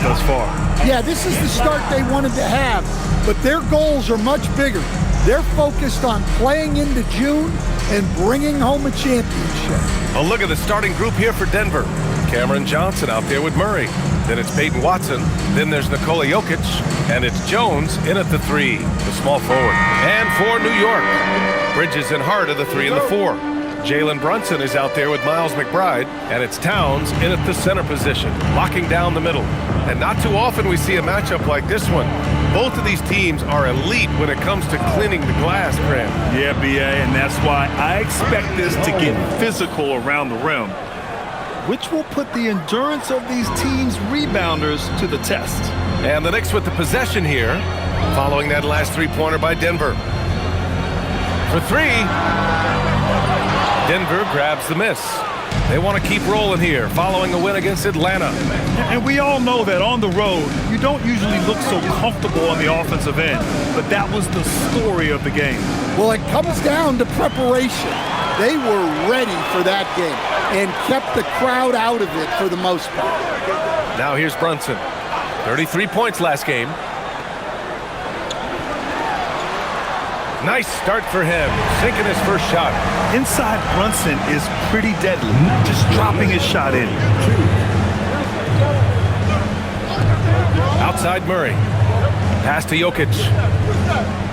thus far. Yeah, this is the start they wanted to have, but their goals are much bigger. They're focused on playing into June and bringing home a championship. A look at the starting group here for Denver. Cameron Johnson out there with Murray. Then it's Peyton Watson. Then there's Nikola Jokic. And it's Jones in at the 3, the small forward. And for New York, Bridges and Hart are the 3 and the 4. Jalen Brunson is out there with Miles McBride. And it's Towns in at the center position, locking down the middle. And not too often we see a matchup like this one. Both of these teams are elite when it comes to cleaning the glass, Graham. Yeah, B.A., and that's why I expect this to get physical around the rim, which will put the endurance of these teams' rebounders to the test. And the Knicks with the possession here, following that last three-pointer by Denver. For 3, Denver grabs the miss. They want to keep rolling here, following a win against Atlanta. And we all know that on the road, you don't usually look so comfortable on the offensive end, but that was the story of the game. Well, it comes down to preparation. They were ready for that game and kept the crowd out of it for the most part. Now here's Brunson. 33 points last game. Nice start for him, sinking his first shot. Inside Brunson is pretty deadly, just dropping his shot in. Outside Murray. Pass to Jokic.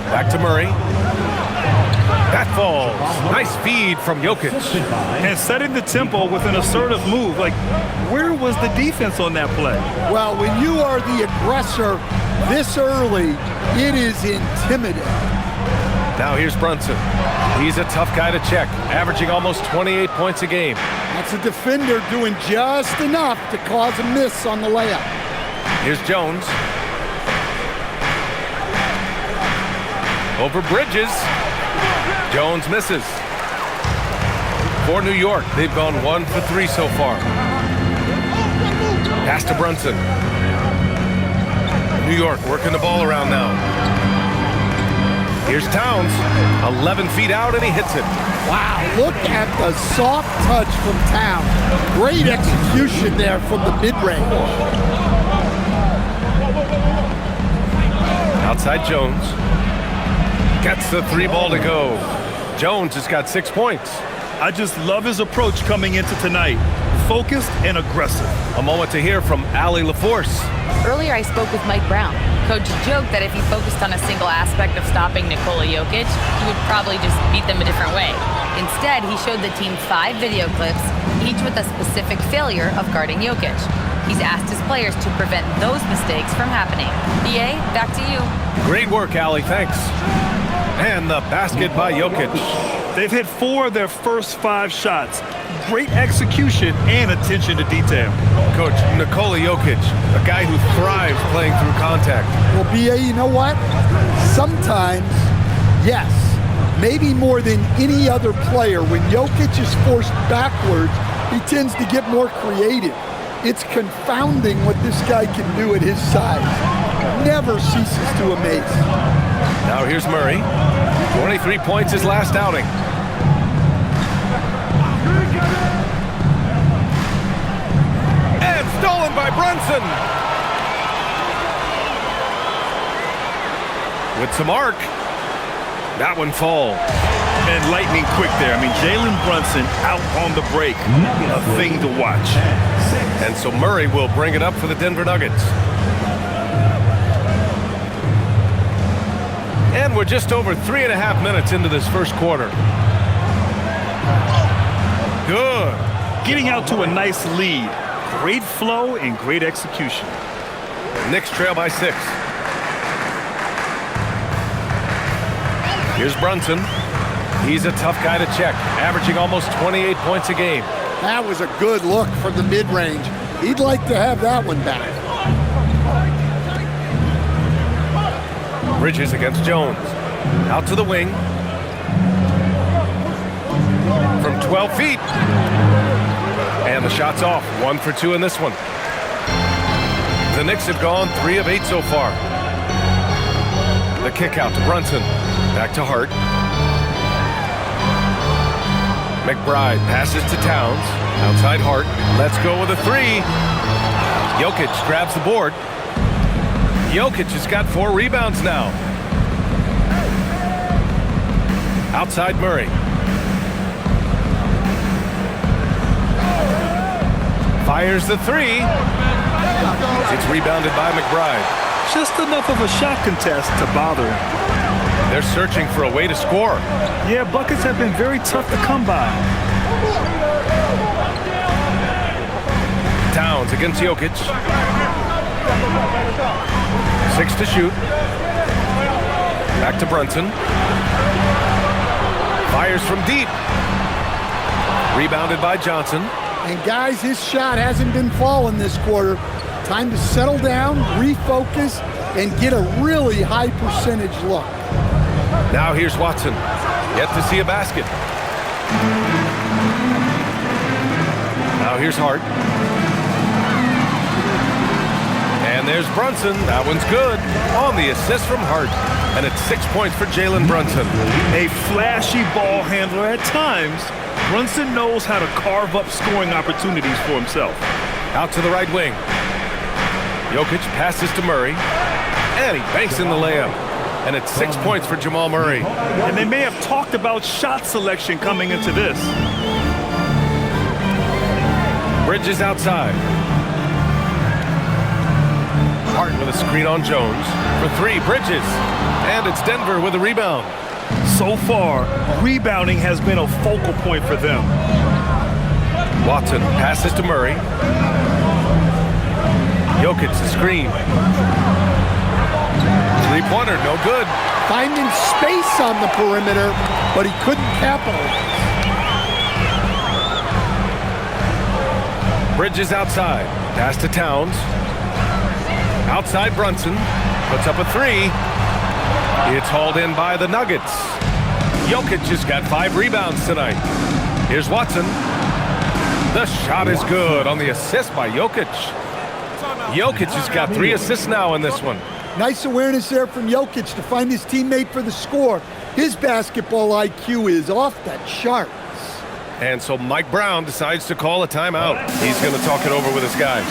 Back to Murray. That falls. Nice feed from Jokic. And setting the tempo with an assertive move. Like, where was the defense on that play? Well, when you are the aggressor this early, it is intimidating. Now here's Brunson. He's a tough guy to check, averaging almost 28 points a game. That's a defender doing just enough to cause a miss on the layup. Here's Jones. Over Bridges. Jones misses. For New York, they've gone 1 for 3 so far. Pass to Brunson. New York working the ball around now. Here's Towns, 11 feet out, and he hits it. Wow, look at the soft touch from Towns. Great execution there from the mid-range. Outside Jones. Gets the 3 ball to go. Jones has got 6 points. I just love his approach coming into tonight. Focused and aggressive. A moment to hear from Allie LaForce. Earlier I spoke with Mike Brown. Coach joked that if he focused on a single aspect of stopping Nikola Jokic, he would probably just beat them a different way. Instead, he showed the team 5 video clips, each with a specific failure of guarding Jokic. He's asked his players to prevent those mistakes from happening. BA, back to you. Great work, Allie. Thanks. And the basket by Jokic. They've hit 4 of their first 5 shots. Great execution and attention to detail. Coach, Nikola Jokic, a guy who thrives playing through contact. Well, BA, you know what? Sometimes, yes, maybe more than any other player, when Jokic is forced backwards, he tends to get more creative. It's confounding what this guy can do at his size. Never ceases to amaze. Now here's Murray. 23 points his last outing. And stolen by Brunson. With some arc. That one falls. And lightning quick there. I mean, Jalen Brunson out on the break. A thing to watch. And so Murray will bring it up for the Denver Nuggets. And we're just over 3.5 minutes into this first quarter. Good. Getting out to a nice lead. Great flow and great execution. Knicks trail by 6. Here's Brunson. He's a tough guy to check, averaging almost 28 points a game. That was a good look from the mid-range. He'd like to have that one back. Bridges against Jones. Out to the wing. From 12 feet. And the shot's off. 1 for 2 in this one. The Knicks have gone 3 of 8 so far. The kick out to Brunson. Back to Hart. McBride passes to Towns. Outside Hart. Let's go with a 3. Jokic grabs the board. Jokic has got 4 rebounds now. Outside Murray. Fires the 3. It's rebounded by McBride. Just enough of a shot contest to bother him. They're searching for a way to score. Yeah, buckets have been very tough to come by. Towns against Jokic. 6 to shoot. Back to Brunson. Fires from deep. Rebounded by Johnson. And guys, his shot hasn't been falling this quarter. Time to settle down, refocus, and get a really high percentage look. Now here's Watson. Yet to see a basket. Now here's Hart. And there's Brunson. That one's good. On the assist from Hart. And it's 6 points for Jalen Brunson. A flashy ball handler at times. Brunson knows how to carve up scoring opportunities for himself. Out to the right wing. Jokic passes to Murray. And he banks in the layup. And it's 6 points for Jamal Murray. And they may have talked about shot selection coming into this. Bridges outside. Hart with a screen on Jones. For 3, Bridges. And it's Denver with a rebound. So far, rebounding has been a focal point for them. Watson passes to Murray. Jokic the screen. 3-pointer, no good. Finding space on the perimeter, but he couldn't capitalize. Bridges outside. Pass to Towns. Outside Brunson. Puts up a 3. It's hauled in by the Nuggets. Jokic has got 5 rebounds tonight. Here's Watson. The shot is good on the assist by Jokic. Jokic has got 3 assists now in this one. Nice awareness there from Jokic to find his teammate for the score. His basketball IQ is off the charts. And so Mike Brown decides to call a timeout. He's going to talk it over with his guys.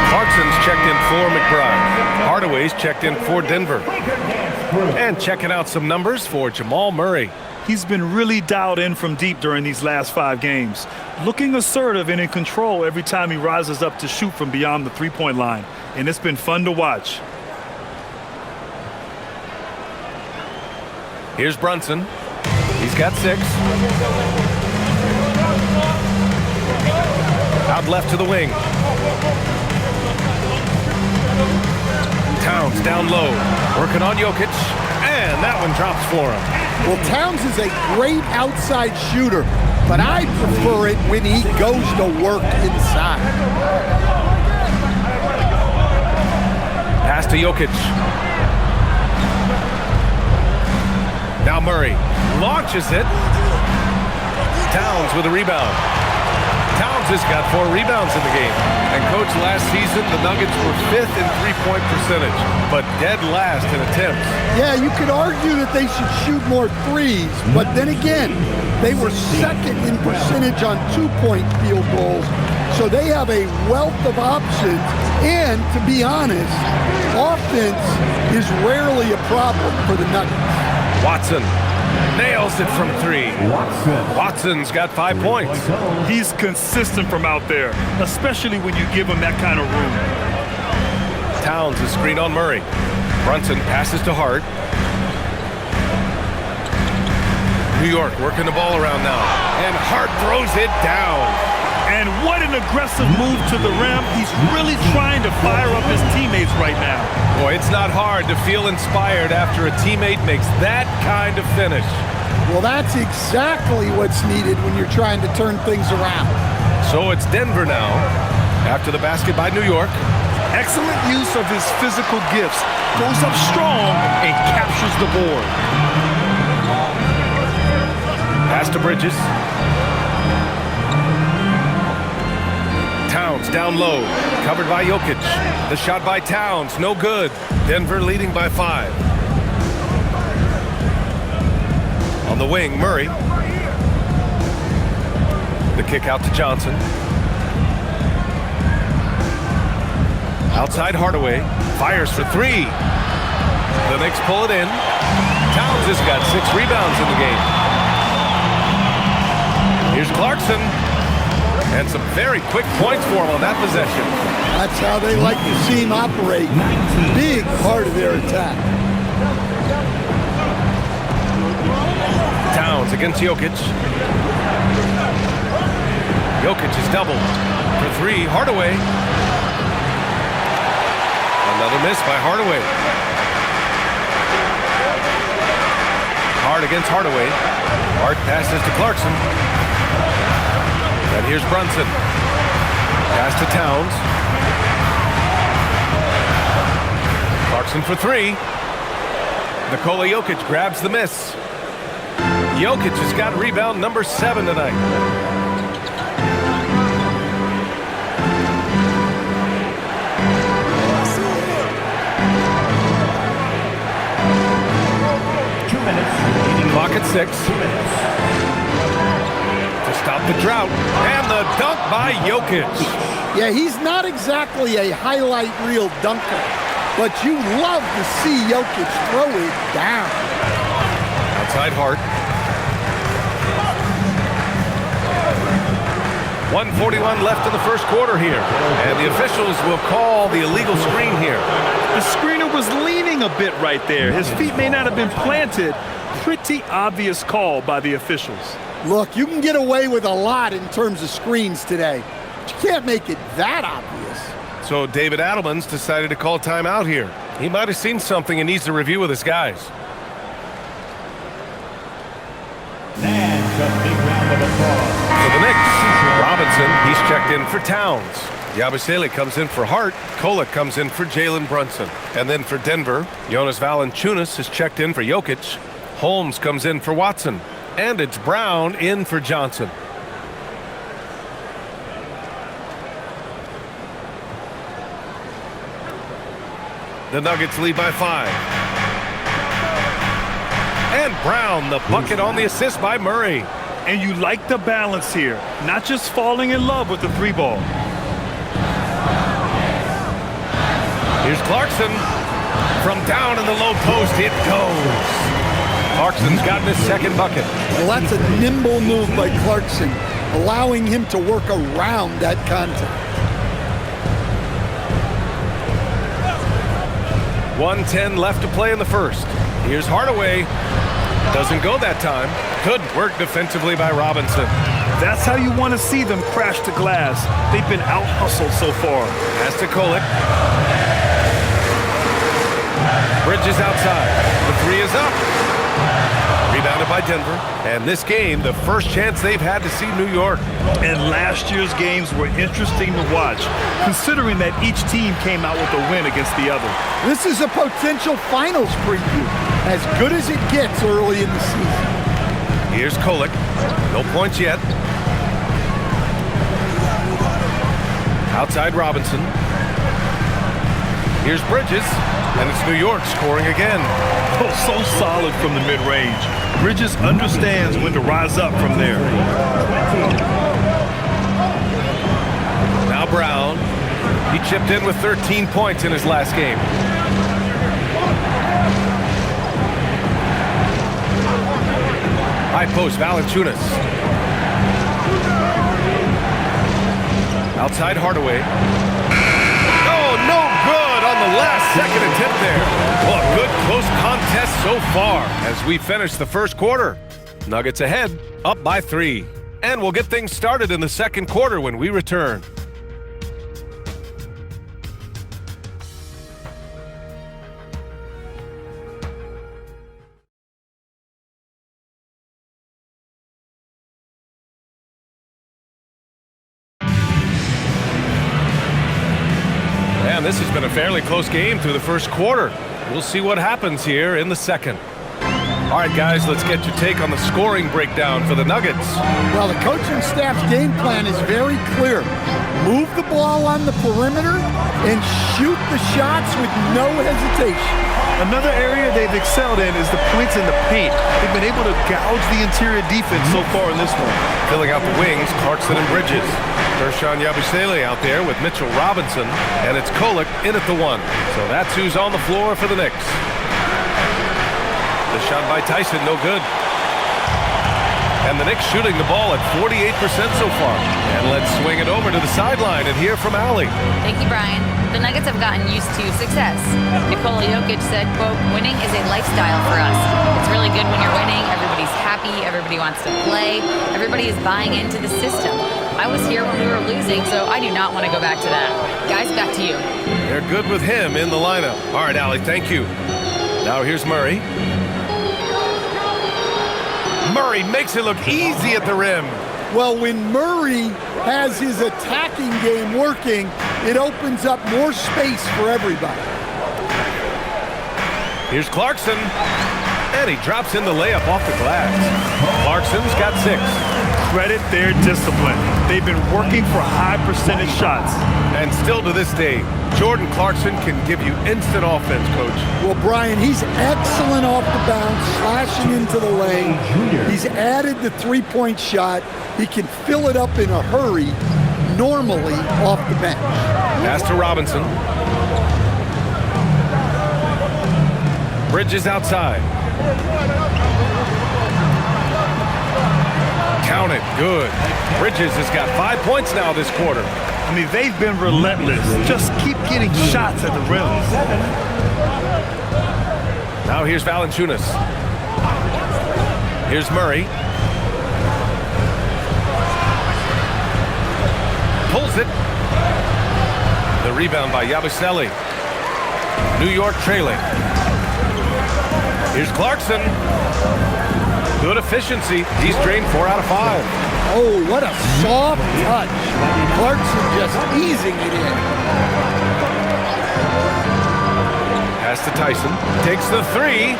Clarkson's checked in for McBride. Hardaway's checked in for Denver. And checking out some numbers for Jamal Murray. He's been really dialed in from deep during these last 5 games. Looking assertive and in control every time he rises up to shoot from beyond the 3-point line. And it's been fun to watch. Here's Brunson. He's got 6. Out left to the wing. Towns down low. Working on Jokic. And that one drops for him. Well, Towns is a great outside shooter, but I prefer it when he goes to work inside. Pass to Jokic. Now Murray launches it. Towns with a rebound. Towns has got 4 rebounds in the game. And coach, last season the Nuggets were 5th in 3-point percentage, but dead last in attempts. Yeah, you could argue that they should shoot more threes, but then again, they were 2nd in percentage on 2-point field goals. So they have a wealth of options, and to be honest, offense is rarely a problem for the Nuggets. Watson nails it from 3. Watson's got 5 points. He's consistent from out there, especially when you give him that kind of room. Towns is screen on Murray. Brunson passes to Hart. New York working the ball around now. And Hart throws it down. And what an aggressive move to the rim. He's really trying to fire up his teammates right now. Boy, it's not hard to feel inspired after a teammate makes that kind of finish. Well, that's exactly what's needed when you're trying to turn things around. So it's Denver now. After the basket by New York. Excellent use of his physical gifts. Goes up strong and captures the board. Pass to Bridges. Towns down low. Covered by Jokic. The shot by Towns. No good. Denver leading by 5. On the wing, Murray. The kick out to Johnson. Outside Hardaway. Fires for three. The Knicks pull it in. Towns has got 6 rebounds in the game. Here's Clarkson. And some very quick points for him on that possession. That's how they like to see him operate. Big part of their attack. Towns against Jokic. Jokic is doubled. For three, Hardaway. Another miss by Hardaway. Hard against Hardaway. Hart passes to Clarkson. And here's Brunson. Pass to Towns. Clarkson for three. Nikola Jokic grabs the miss. Jokic has got rebound number 7 tonight. Clock at 6. To stop the drought. And the dunk by Jokic. Yeah, he's not exactly a highlight reel dunker, but you love to see Jokic throw it down. Outside Hart. 1:41 left in the first quarter here. And the officials will call the illegal screen here. The screener was leaning a bit right there. His feet may not have been planted. Pretty obvious call by the officials. Look, you can get away with a lot in terms of screens today, but you can't make it that obvious. So David Adelman's decided to call timeout here. He might have seen something and needs to review with his guys. For the Knicks, Robinson, he's checked in for Towns. Yabusele comes in for Hart. Kolek comes in for Jalen Brunson. And then for Denver, Jonas Valanciunas is checked in for Jokic. Holmes comes in for Watson. And it's Brown in for Johnson. The Nuggets lead by 5. And Brown, the bucket on the assist by Murray. And you like the balance here, not just falling in love with the 3-ball. Here's Clarkson. From down in the low post, it goes. Clarkson's gotten his second bucket. Well, that's a nimble move by Clarkson, allowing him to work around that contact. 1:10 left to play in the first. Here's Hardaway. Doesn't go that time. Good work defensively by Robinson. That's how you want to see them crash the glass. They've been out-hustled so far. Pass to Kolek. Bridges outside. The 3 is up. Rebounded by Denver. And this game, the first chance they've had to see New York. And last year's games were interesting to watch, considering that each team came out with a win against the other. This is a potential finals preview, as good as it gets early in the season. Here's Kolek. No points yet. Outside Robinson. Here's Bridges. And it's New York scoring again. Oh, so solid from the mid-range. Bridges understands when to rise up from there. Now Brown. He chipped in with 13 points in his last game. High post, Valanciunas. Outside Hardaway. Oh, no good on the last second attempt there. Well, a good close contest so far as we finish the first quarter. Nuggets ahead, up by 3. And we'll get things started in the second quarter when we return. And this has been a fairly close game through the first quarter. We'll see what happens here in the second. All right, guys, let's get your take on the scoring breakdown for the Nuggets. Well, the coaching staff's game plan is very clear. Move the ball on the perimeter and shoot the shots with no hesitation. Another area they've excelled in is the points in the paint. They've been able to gouge the interior defense so far in this one. Filling out the wings, Clarkson and Bridges. Ersan Yabusele out there with Mitchell Robinson, and it's Kolek in at the 1. So that's who's on the floor for the Knicks. The shot by Tyson, no good. And the Knicks shooting the ball at 48% so far. And let's swing it over to the sideline and hear from Allie. Thank you, Brian. The Nuggets have gotten used to success. Nikola Jokic said, quote, "Winning is a lifestyle for us. It's really good when you're winning. Everybody's happy. Everybody wants to play. Everybody is buying into the system. I was here when we were losing, so I do not want to go back to that." Guys, back to you. They're good with him in the lineup. All right, Allie, thank you. Now here's Murray. Murray makes it look easy at the rim. Well, when Murray has his attacking game working, it opens up more space for everybody. Here's Clarkson, and he drops in the layup off the glass. Clarkson's got 6. Credit their discipline. They've been working for high percentage shots. And still to this day, Jordan Clarkson can give you instant offense, Coach. Well, Brian, he's excellent off the bounce, slashing into the lane. He's added the three-point shot. He can fill it up in a hurry, normally off the bench. Pass to Robinson. Bridges outside. Count it, good. Bridges has got 5 points now this quarter. I mean, they've been relentless. Just keep getting shots at the rim. Now here's Valanciunas. Here's Murray. Pulls it. The rebound by Yabusele. New York trailing. Here's Clarkson. Good efficiency. He's drained 4 out of 5. Oh, what a soft touch. Clarkson just easing it in. Pass to Tyson. Takes the 3.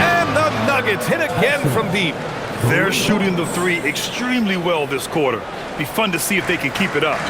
And the Nuggets hit again from deep. They're shooting the 3 extremely well this quarter. Be fun to see if they can keep it up.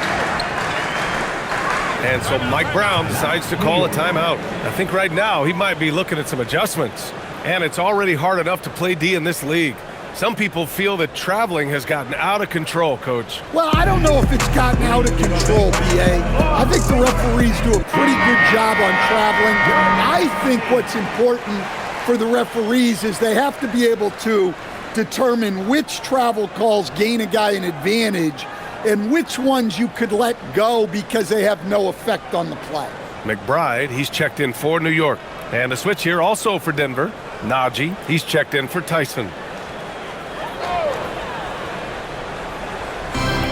And so Mike Brown decides to call a timeout. I think right now he might be looking at some adjustments. And it's already hard enough to play D in this league. Some people feel that traveling has gotten out of control, Coach. Well, I don't know if it's gotten out of control, B.A. I think the referees do a pretty good job on traveling. I think what's important for the referees is they have to be able to determine which travel calls gain a guy an advantage and which ones you could let go because they have no effect on the play. McBride, he's checked in for New York. And a switch here also for Denver. Najee, he's checked in for Tyson.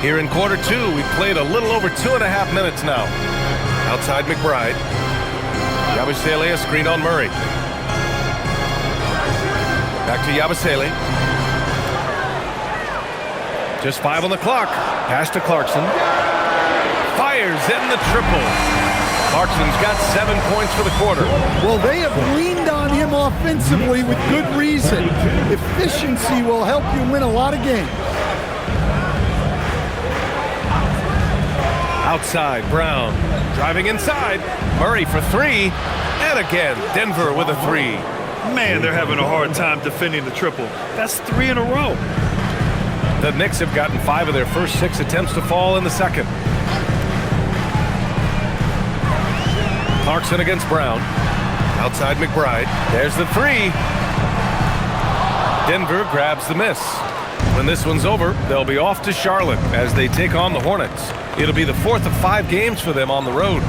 Here in quarter 2, we've played a little over 2.5 minutes now. Outside McBride. Yabusele a screen on Murray. Back to Yabusele. Just 5 on the clock. Pass to Clarkson. Fires in the triple. Clarkson's got 7 points for the quarter. Well, they have leaned on him offensively with good reason. Efficiency will help you win a lot of games. Outside, Brown. Driving inside. Murray for 3. And again, Denver with a 3. Man, they're having a hard time defending the triple. That's 3 in a row. The Knicks have gotten 5 of their first 6 attempts to fall in the second. Clarkson against Brown. Outside McBride. There's the 3. Denver grabs the miss. When this one's over, they'll be off to Charlotte as they take on the Hornets. It'll be the 4th of 5 games for them on the road.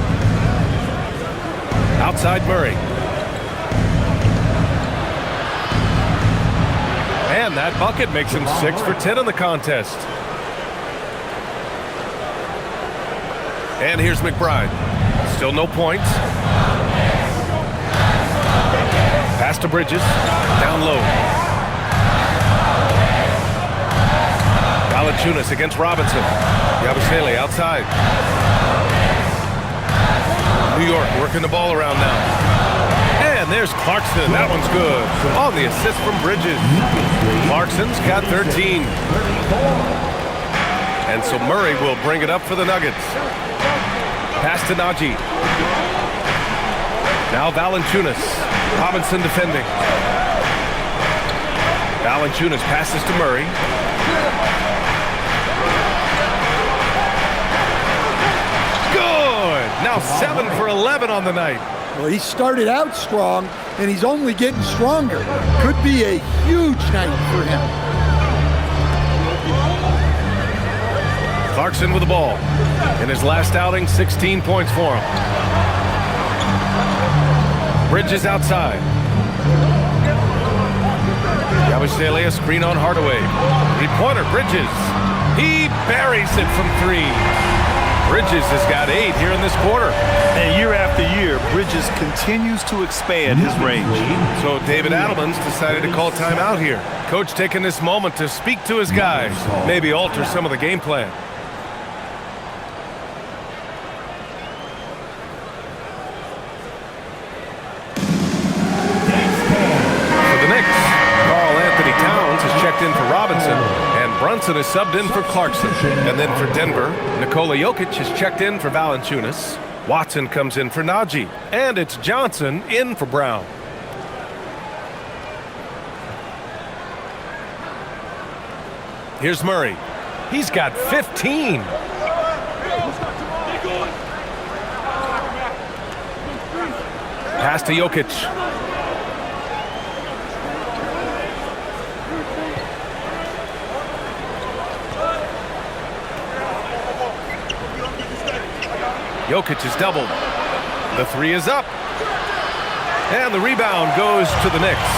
Outside Murray. And that bucket makes him 6 for 10 in the contest. And here's McBride. Still no points. Pass to Bridges. Down low. Valanciunas against Robinson. Yabusele outside. New York working the ball around now. And there's Clarkson. That one's good. On the assist from Bridges. Clarkson's got 13. And so Murray will bring it up for the Nuggets. Pass to Najee. Now Valanciunas. Robinson defending. Valanciunas passes to Murray. Now 7 for 11 on the night. Well, he started out strong, and he's only getting stronger. Could be a huge night for him. Clarkson with the ball. In his last outing, 16 points for him. Bridges outside. Yabusele, a screen on Hardaway. Three-pointer, Bridges. He buries it from 3. Bridges has got 8 here in this quarter. And year after year, Bridges continues to expand his range. So David Adelman's decided to call timeout here. Coach taking this moment to speak to his guys, maybe alter some of the game plan. For the Knicks, Karl Anthony Towns has checked in for Robinson, and Brunson is subbed in for Clarkson. And then for Denver, Nikola Jokic has checked in for Valanciunas. Watson comes in for Najee, and it's Johnson in for Brown. Here's Murray. He's got 15. Pass to Jokic. Jokic is doubled. The 3 is up. And the rebound goes to the Knicks.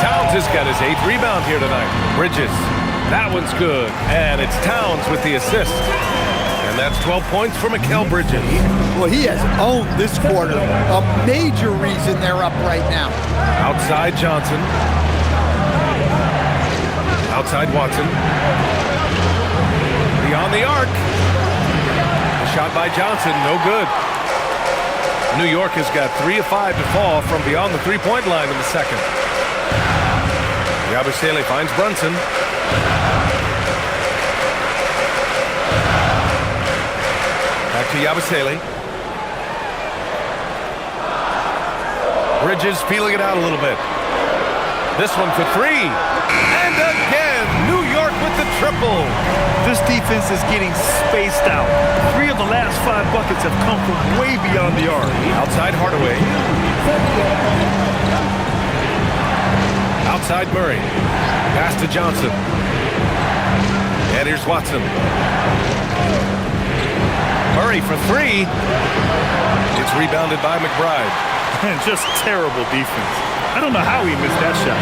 Towns has got his 8th rebound here tonight. Bridges. That one's good. And it's Towns with the assist. And that's 12 points for Mikal Bridges. Well, he has owned this quarter. A major reason they're up right now. Outside Johnson. Outside Watson. Beyond the arc. Shot by Johnson, no good. New York has got 3 of 5 to fall from beyond the three-point line in the second. Yabusele finds Brunson. Back to Yabusele. Bridges feeling it out a little bit. This one for 3. And again, New York with the triple. This defense is getting spaced out. 3 of the last 5 buckets have come from way beyond the arc. Outside Hardaway. Outside Murray. Pass to Johnson. And here's Watson. Murray for 3. It's rebounded by McBride. And just terrible defense. I don't know how he missed that shot.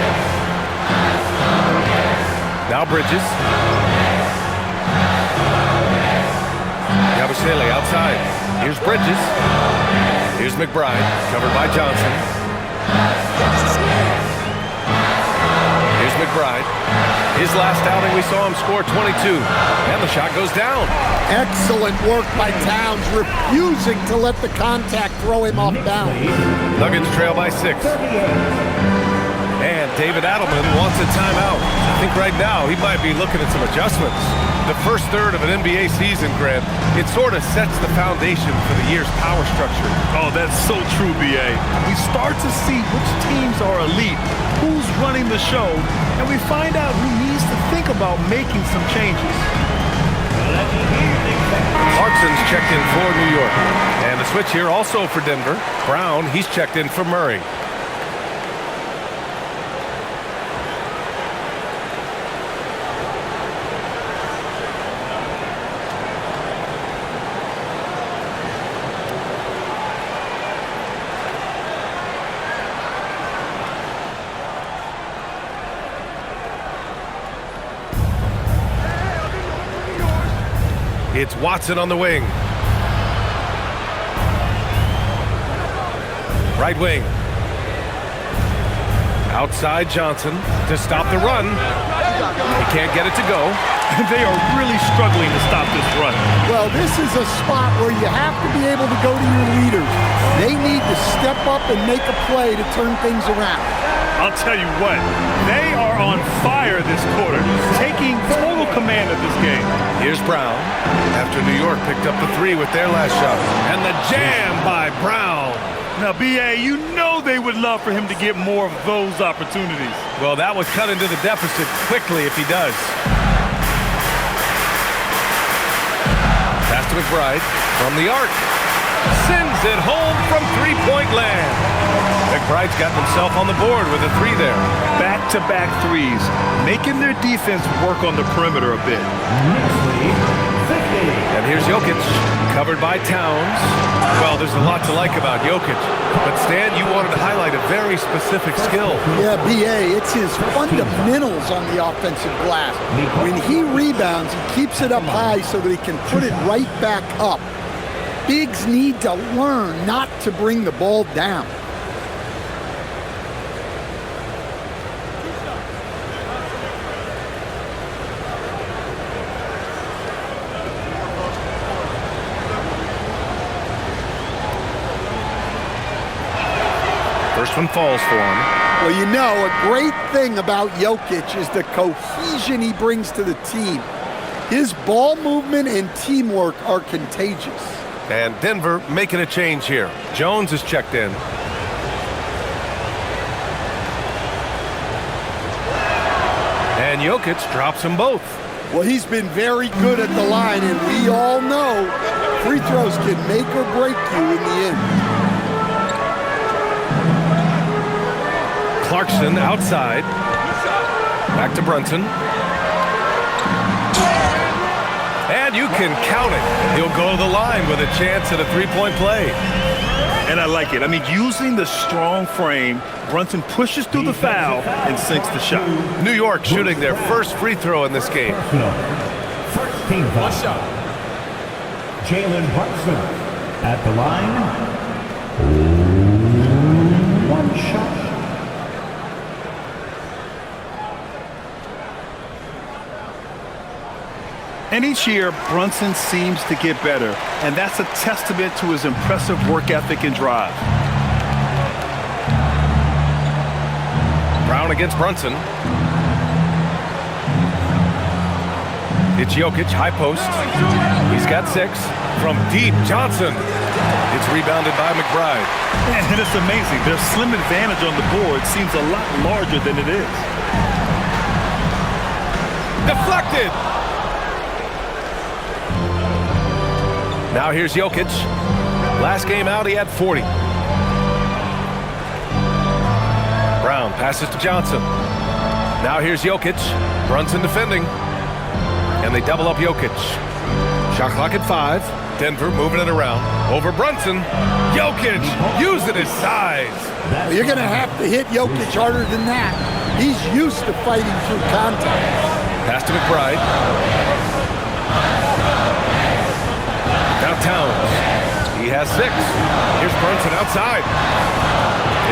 Now Bridges. Yabusele outside. Here's Bridges. Here's McBride. Covered by Johnson. Here's McBride. His last outing, we saw him score 22. And the shot goes down. Excellent work by Towns, refusing to let the contact throw him off balance. Nuggets trail by 6. And David Adelman wants a timeout. I think right now he might be looking at some adjustments. The first third of an NBA season, Grant, it sort of sets the foundation for the year's power structure. Oh, that's so true, B.A. We start to see which teams are elite, who's running the show, and we find out who needs to think about making some changes. Clarkson's checked in for New York. And the switch here also for Denver. Brown, he's checked in for Murray. It's Watson on the wing. Right wing. Outside Johnson to stop the run. He can't get it to go. They are really struggling to stop this run. Well, this is a spot where you have to be able to go to your leaders. They need to step up and make a play to turn things around. I'll tell you what, they are on fire this quarter, taking total command of this game. Here's Brown after New York picked up the 3 with their last shot. And the jam by Brown. Now, B.A., you know they would love for him to get more of those opportunities. Well, that would cut into the deficit quickly if he does. Pass to McBride from the arc. Sends it home from three-point land. McBride's gotten himself on the board with a three there. Back-to-back threes, making their defense work on the perimeter a bit. And here's Jokic, covered by Towns. Well, there's a lot to like about Jokic. But Stan, you wanted to highlight a very specific skill. Yeah, B.A., it's his fundamentals on the offensive glass. When he rebounds, he keeps it up high so that he can put it right back up. Bigs need to learn not to bring the ball down. First one falls for him. Well, you know, a great thing about Jokic is the cohesion he brings to the team. His ball movement and teamwork are contagious. And Denver making a change here. Jones is checked in. And Jokic drops them both. Well, he's been very good at the line, and we all know free throws can make or break you in the end. Clarkson outside. Back to Brunson. And you can count it. He'll go to the line with a chance at a three-point play. And I like it. I mean, using the strong frame, Brunson pushes through the foul and sinks the shot. New York shooting their first free throw in this game. First team foul. Jalen Brunson at the line. One shot. And each year, Brunson seems to get better, and that's a testament to his impressive work ethic and drive. Brown against Brunson. It's Jokic, high post. He's got 6. From deep, Johnson. It's rebounded by McBride. And it's amazing. Their slim advantage on the board seems a lot larger than it is. Deflected. Now here's Jokic. Last game out, he had 40. Brown passes to Johnson. Now here's Jokic. Brunson defending. And they double up Jokic. Shot clock at 5. Denver moving it around. Over Brunson. Jokic using his size. Well, you're going to have to hit Jokic harder than that. He's used to fighting through contact. Pass to McBride. Now Towns. He has 6. Here's Brunson outside.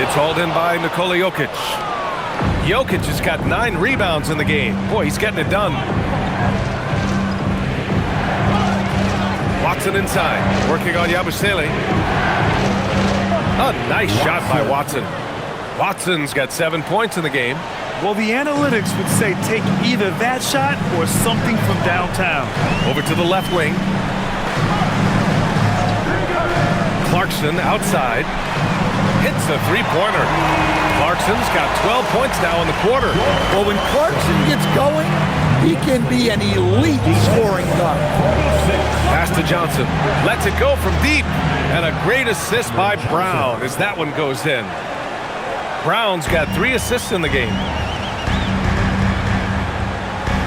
It's hauled in by Nikola Jokic. Jokic has got 9 rebounds in the game. Boy, he's getting it done. Watson inside. Working on Yabusele. A nice shot by Watson. Watson's got 7 points in the game. Well, the analytics would say take either that shot or something from downtown. Over to the left wing. Clarkson outside. Hits a three-pointer. Clarkson's got 12 points now in the quarter. Well, when Clarkson gets going, he can be an elite scoring guard. Pass to Johnson. Lets it go from deep. And a great assist by Brown as that one goes in. Brown's got 3 assists in the game.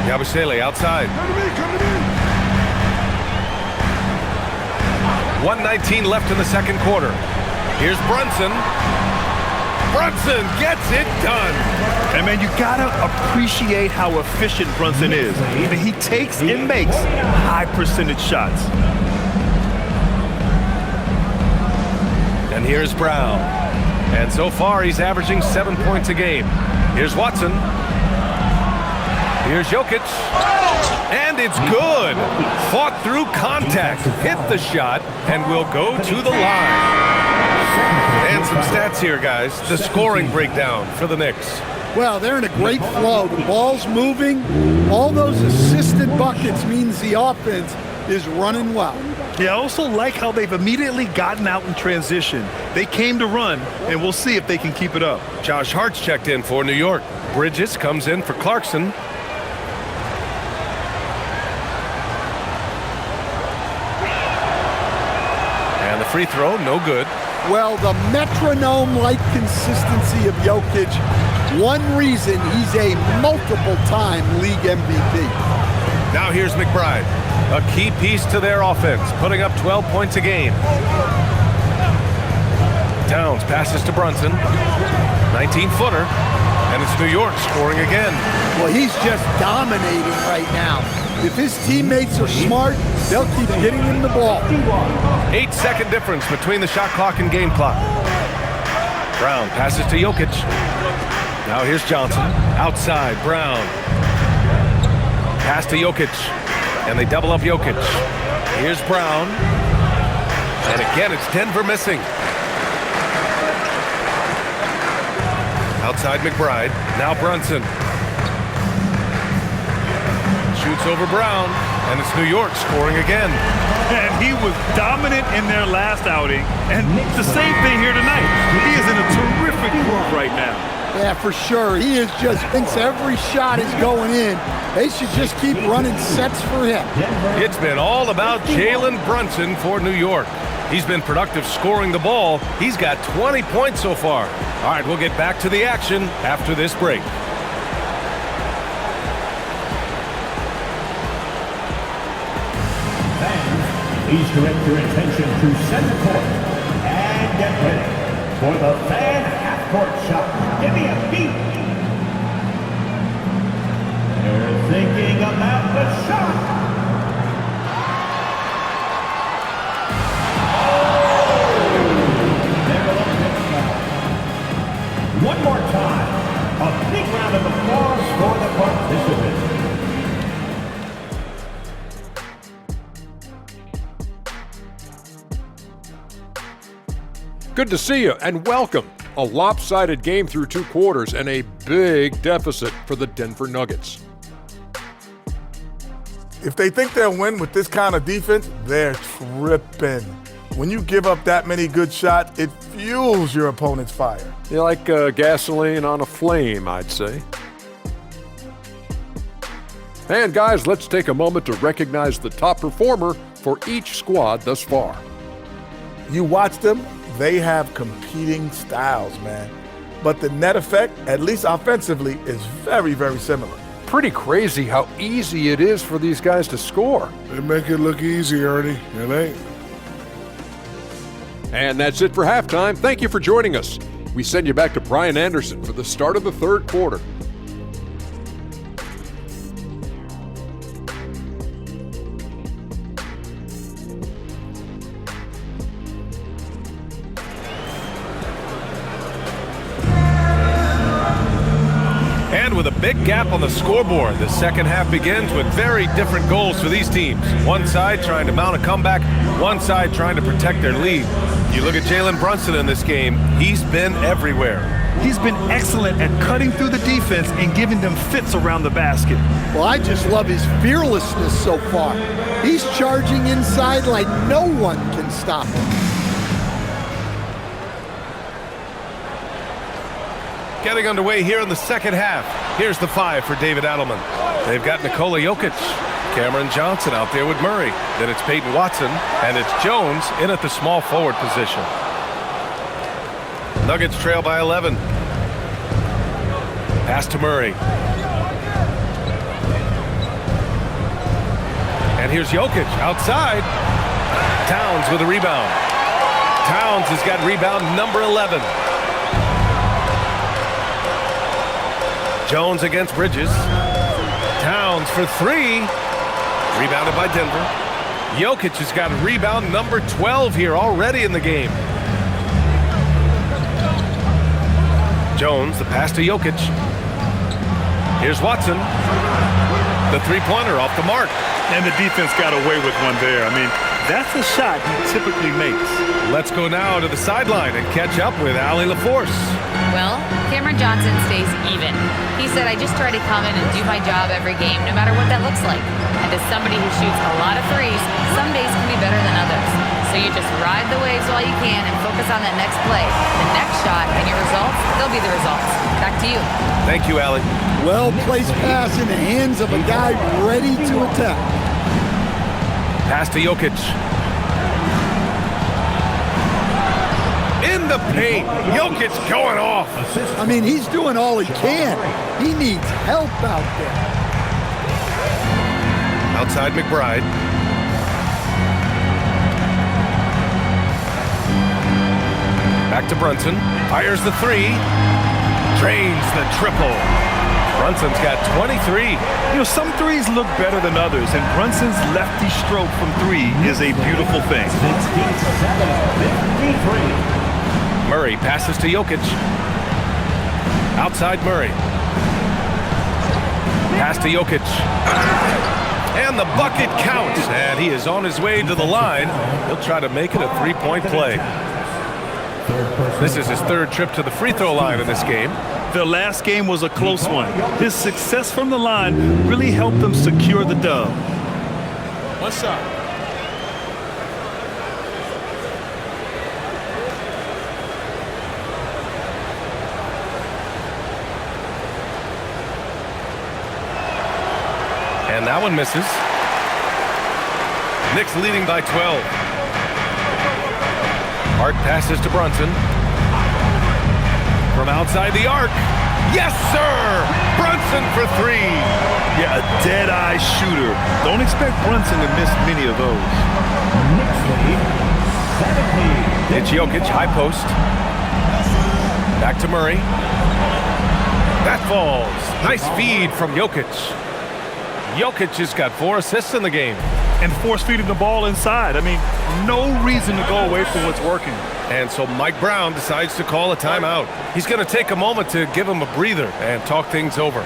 Yabusele outside. 1:19 left in the second quarter. Here's Brunson. Brunson gets it done. And man, you gotta appreciate how efficient Brunson is. I mean, he takes and makes high percentage shots. And here's Brown. And so far, he's averaging 7 points a game. Here's Watson. Here's Jokic. And it's good. Fought through contact. Hit the shot and will go to the line. And some stats here, guys. The scoring breakdown for the Knicks. Well, they're in a great flow. The ball's moving. All those assisted buckets means the offense is running well. Yeah, I also like how they've immediately gotten out in transition. They came to run, and we'll see if they can keep it up. Josh Hart's checked in for New York. Bridges comes in for Clarkson. free throw, no good. Well, the metronome-like consistency of Jokic, one reason he's a multiple-time league MVP. Now here's McBride, a key piece to their offense, putting up 12 points a game. Towns passes to Brunson, 19-footer, and it's New York scoring again. Well, he's just dominating right now. If his teammates are smart, they'll keep getting him the ball. 8-second difference between the shot clock and game clock. Brown passes to Jokic. Now here's Johnson. Outside, Brown. Pass to Jokic. And they double up Jokic. Here's Brown. And again, it's Denver missing. Outside McBride. Now Brunson. Shoots over Brown. And it's New York scoring again. And he was dominant in their last outing. And the same thing here tonight. He is in a terrific groove right now. Yeah, for sure. He is just thinks every shot is going in. They should just keep running sets for him. It's been all about Jalen Brunson for New York. He's been productive scoring the ball. He's got 20 points so far. All right, we'll get back to the action after this break. Please direct your attention to center court and get ready for the fan half-court shot. Give me a beat. They're thinking about the shot. One more time, a big round of applause for the participants. Good to see you and welcome. A lopsided game through 2 quarters and a big deficit for the Denver Nuggets. If they think they'll win with this kind of defense, they're tripping. When you give up that many good shots, it fuels your opponent's fire. You're like gasoline on a flame, I'd say. And guys, let's take a moment to recognize the top performer for each squad thus far. You watch them, they have competing styles, man. But the net effect, at least offensively, is very, very similar. Pretty crazy how easy it is for these guys to score. They make it look easy, Ernie. It ain't. And that's it for halftime. Thank you for joining us. We send you back to Brian Anderson for the start of the 3rd quarter. And with a big gap on the scoreboard, the second half begins with very different goals for these teams. One side trying to mount a comeback, one side trying to protect their lead. You look at Jalen Brunson in this game, he's been everywhere. He's been excellent at cutting through the defense and giving them fits around the basket. Well, I just love his fearlessness so far. He's charging inside like no one can stop him. Getting underway here in the second half. Here's the 5 for David Adelman. They've got Nikola Jokic, Cameron Johnson out there with Murray. Then it's Peyton Watson, and it's Jones in at the small forward position. Nuggets trail by 11. Pass to Murray. And here's Jokic outside. Towns with a rebound. Towns has got rebound number 11. Jones against Bridges. Towns for 3. Rebounded by Denver. Jokic has got rebound number 12 here already in the game. Jones, the pass to Jokic. Here's Watson. The three-pointer off the mark. And the defense got away with one there. I mean, that's a shot he typically makes. Let's go now to the sideline and catch up with Allie LaForce. Well, Cameron Johnson stays even. He said, I just try to come in and do my job every game, no matter what that looks like. And as somebody who shoots a lot of threes, some days can be better than others. So you just ride the waves while you can and focus on that next play. The next shot and your results, they'll be the results. Back to you. Thank you, Allie. Well-placed pass in the hands of a guy ready to attack. Pass to Jokic. in the paint. Jokic going off. I mean, he's doing all he can. He needs help out there. Outside McBride. Back to Brunson. Fires the three. Drains the triple. Brunson's got 23. You know, some threes look better than others, and Brunson's lefty stroke from three is a beautiful thing. 67-53. Murray passes to Jokic. Outside Murray. Pass to Jokic. And the bucket counts. And he is on his way to the line. He'll try to make it a three-point play. This is his third trip to the free throw line in this game. The last game was a close one. His success from the line really helped them secure the dub. What's up? And that one misses. Knicks leading by 12. Hart passes to Brunson. From outside the arc. Yes, sir! Brunson for three. Yeah, a dead-eye shooter. Don't expect Brunson to miss many of those. Knicks lead 17. It's Jokic, high post. Back to Murray. That falls. Nice feed from Jokic. Jokic has got 4 assists in the game. And force-feeding the ball inside. I mean, no reason to go away from what's working. And so Mike Brown decides to call a timeout. He's going to take a moment to give him a breather and talk things over.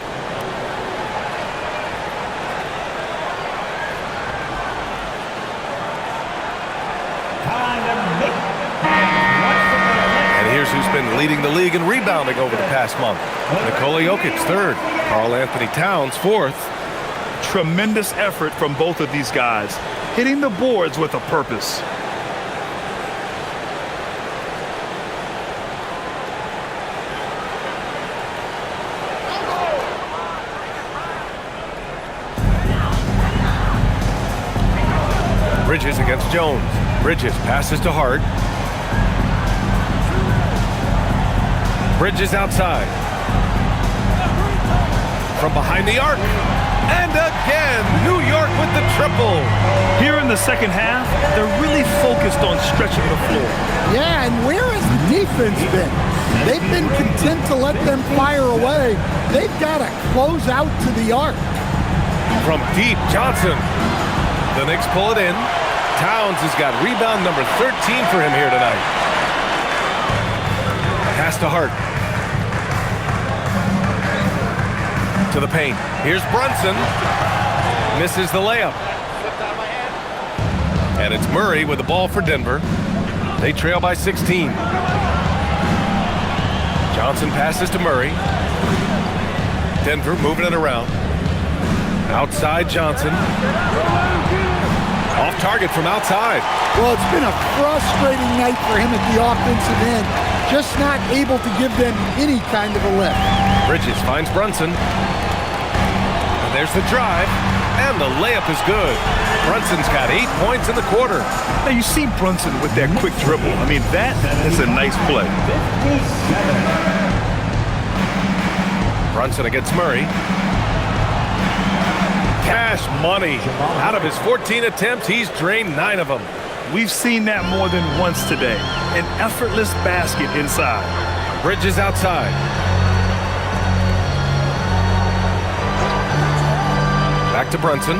And here's who's been leading the league in rebounding over the past month. Nikola Jokic, third. Karl Anthony Towns, fourth. Tremendous effort from both of these guys, hitting the boards with a purpose. Bridges against Jones. Bridges passes to Hart. Bridges outside. From behind the arc. And again, New York with the triple. Here in the second half, they're really focused on stretching the floor. Yeah, and where has the defense been? They've been content to let them fire away. They've got to close out to the arc. From deep, Johnson. The Knicks pull it in. Towns has got rebound number 13 for him here tonight. Pass to Hart. To the paint. Here's Brunson. Misses the layup. And it's Murray with the ball for Denver. They trail by 16. Johnson passes to Murray. Denver moving it around. Outside Johnson. Off target from outside. Well, it's been a frustrating night for him at the offensive end. Just not able to give them any kind of a lift. Bridges finds Brunson. And there's the drive. And the layup is good. Brunson's got 8 points in the quarter. Now you see Brunson with that quick dribble. I mean, that is a nice play. 57. Brunson against Murray. Cash money. Out of his 14 attempts, he's drained 9 of them. We've seen that more than once today. An effortless basket inside. Bridges outside. Back to Brunson.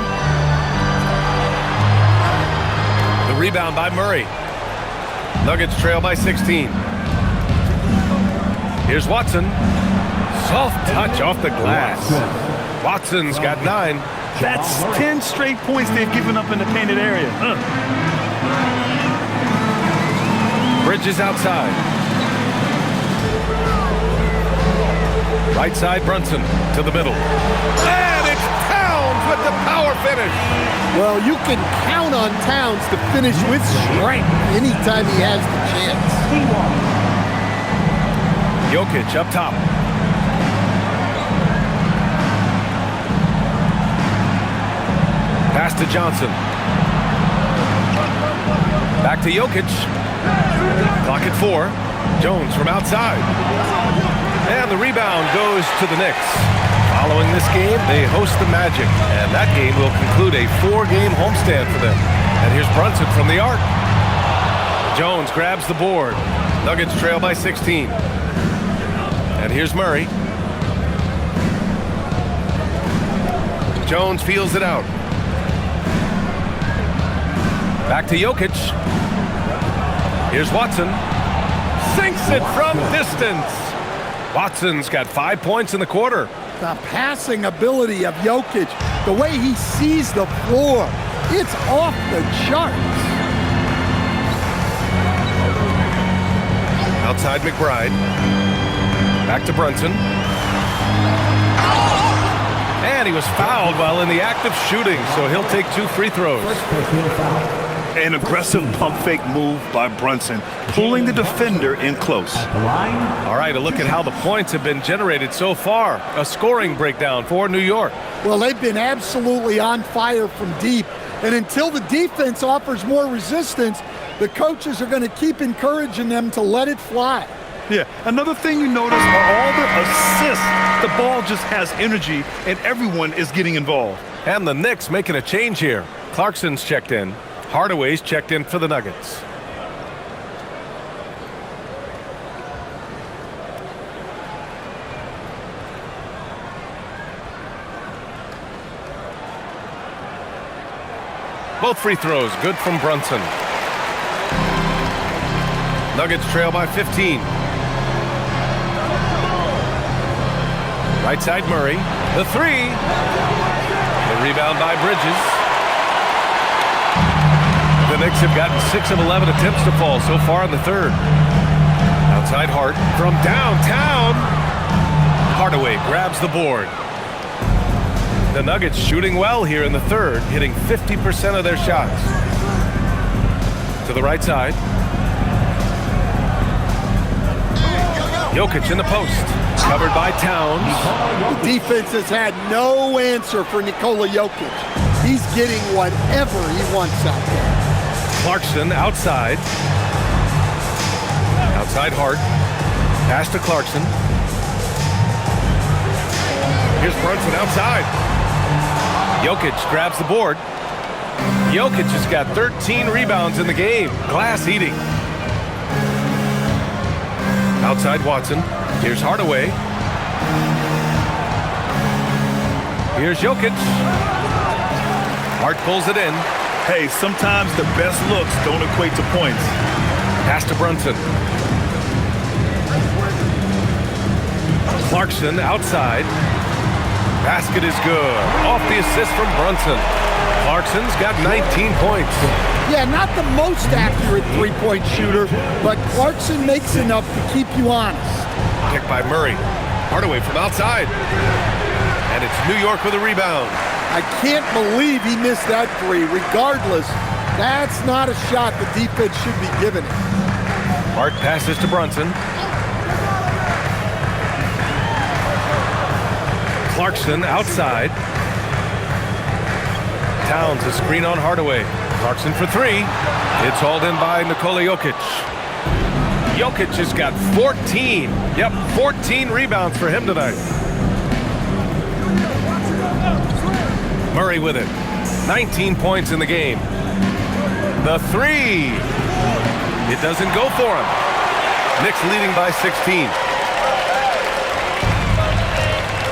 The rebound by Murray. Nuggets trail by 16. Here's Watson. Soft touch off the glass. Watson's got 9. That's 10 straight points they've given up in the painted area. Bridges outside. Right side Brunson to the middle. And it's Towns with the power finish. Well, you can count on Towns to finish with strength anytime he has the chance. Jokic up top. Pass to Johnson. Back to Jokic. Clock at 4. Jones from outside. And the rebound goes to the Knicks. Following this game, they host the Magic, and that game will conclude a 4-game homestand for them. And here's Brunson from the arc. Jones grabs the board. Nuggets trail by 16. And here's Murray. Jones feels it out. Back to Jokic. Here's Watson. Sinks it from distance. Watson's got 5 points in the quarter. The passing ability of Jokic, the way he sees the floor, it's off the charts. Outside McBride. Back to Brunson. And he was fouled while in the act of shooting, so he'll take 2 free throws. An aggressive pump fake move by Brunson, pulling the defender in close. All right, a look at how the points have been generated so far. A scoring breakdown for New York. Well, they've been absolutely on fire from deep. And until the defense offers more resistance, the coaches are going to keep encouraging them to let it fly. Yeah, another thing you notice are all the assists. The ball just has energy, and everyone is getting involved. And the Knicks making a change here. Clarkson's checked in. Hardaway's checked in for the Nuggets. Both free throws good from Brunson. Nuggets trail by 15. Right side Murray. The 3. The rebound by Bridges. The Knicks have gotten 6 of 11 attempts to fall so far in the third. Outside Hart from downtown. Hardaway grabs the board. The Nuggets shooting well here in the third, hitting 50% of their shots. To the right side. Jokic in the post. Covered by Towns. The defense has had no answer for Nikola Jokic. He's getting whatever he wants out there. Clarkson outside. Outside Hart. Pass to Clarkson. Here's Brunson outside. Jokic grabs the board. Jokic has got 13 rebounds in the game. Glass eating. Outside Watson. Here's Hardaway. Here's Jokic. Hart pulls it in. Hey, sometimes the best looks don't equate to points. Pass to Brunson. Clarkson outside. Basket is good. Off the assist from Brunson. Clarkson's got 19 points. Yeah, not the most accurate three-point shooter, but Clarkson makes enough to keep you honest. Kick by Murray. Hardaway from outside. And it's New York with a rebound. I can't believe he missed that 3. Regardless, that's not a shot the defense should be giving him. Hart passes to Brunson. Clarkson outside. Towns a screen on Hardaway. Clarkson for 3. It's hauled in by Nikola Jokic. Jokic has got 14. Yep, 14 rebounds for him tonight. Murray with it. 19 points in the game. The 3. It doesn't go for him. Knicks leading by 16.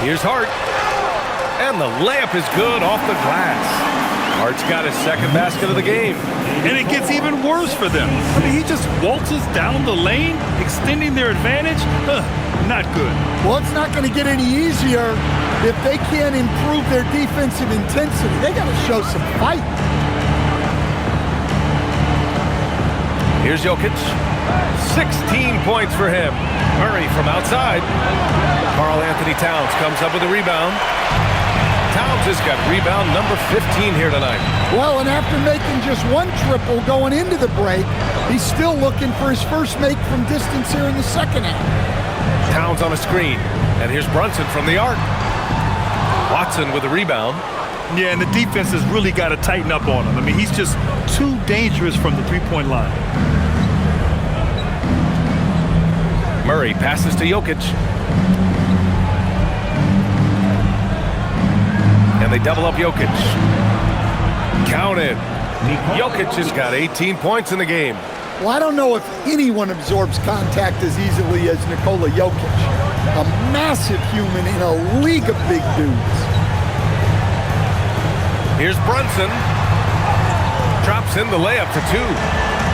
Here's Hart. And the layup is good off the glass. Hart's got his second basket of the game. And it gets even worse for them. I mean, he just waltzes down the lane, extending their advantage. Not good. Well, it's not going to get any easier if they can't improve their defensive intensity. They got to show some fight. Here's Jokic. 16 points for him. Murray from outside. Karl Anthony Towns comes up with a rebound. Towns has got rebound number 15 here tonight. Well, and after making just 1 triple going into the break, he's still looking for his first make from distance here in the second half. Towns on a screen. And here's Brunson from the arc. Watson with a rebound. Yeah, and the defense has really got to tighten up on him. I mean, he's just too dangerous from the three-point line. Murray passes to Jokic. And they double up Jokic. Counted. Jokic has got 18 points in the game. Well, I don't know if anyone absorbs contact as easily as Nikola Jokic. A massive human in a league of big dudes. Here's Brunson. Drops in the layup for 2.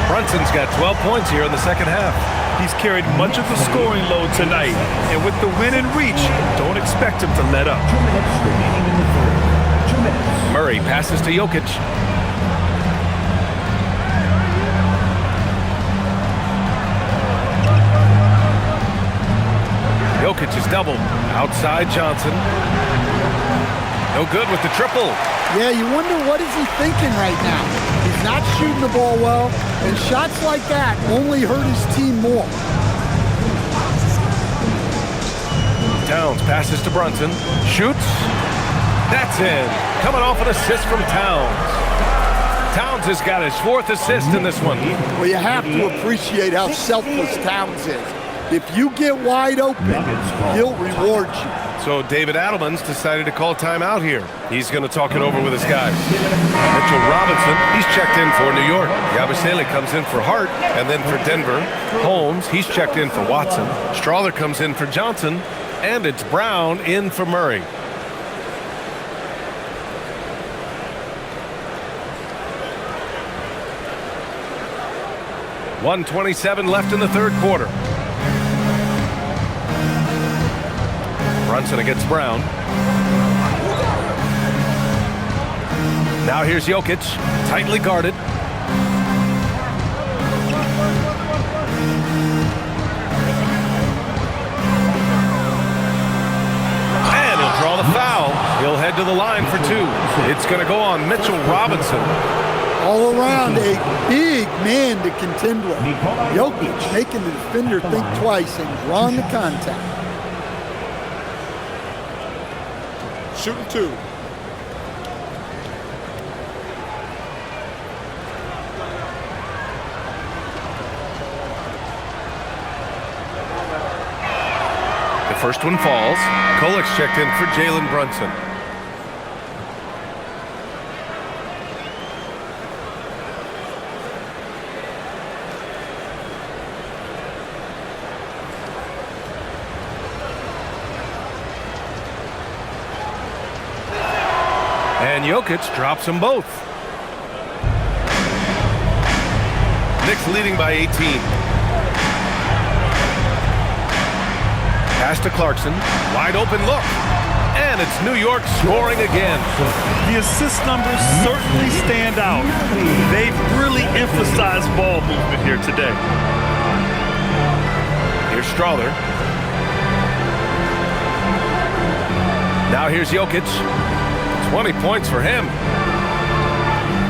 Brunson's got 12 points here in the second half. He's carried much of the scoring load tonight, and with the win in reach, don't expect him to let up. 2 minutes remaining in the third. 2 minutes. Murray passes to Jokic. Jokic is doubled. Outside Johnson. No good with the triple. Yeah, you wonder what is he thinking right now. He's not shooting the ball well, and shots like that only hurt his team more. Towns passes to Brunson. Shoots. That's in. Coming off an assist from Towns. Towns has got his 4th assist in this one. Well, you have to appreciate how selfless Towns is. If you get wide open, he'll reward you. So David Adelman's decided to call timeout here. He's going to talk it over with his guys. Mitchell Robinson, he's checked in for New York. Yabusele comes in for Hart, and then for Denver. Holmes, he's checked in for Watson. Strawler comes in for Johnson, and it's Brown in for Murray. .127 left in the third quarter. Brunson against Brown. Now here's Jokic, tightly guarded. And he'll draw the foul. He'll head to the line for 2. It's going to go on Mitchell Robinson. All around, a big man to contend with. Jokic making the defender think twice and drawing the contact. Shooting 2. The first one falls. Kolik's checked in for Jalen Brunson. And Jokic drops them both. Knicks leading by 18. Pass to Clarkson. Wide open look. And it's New York scoring again. The assist numbers certainly stand out. They've really emphasized ball movement here today. Here's Strawler. Now here's Jokic. 20 points for him.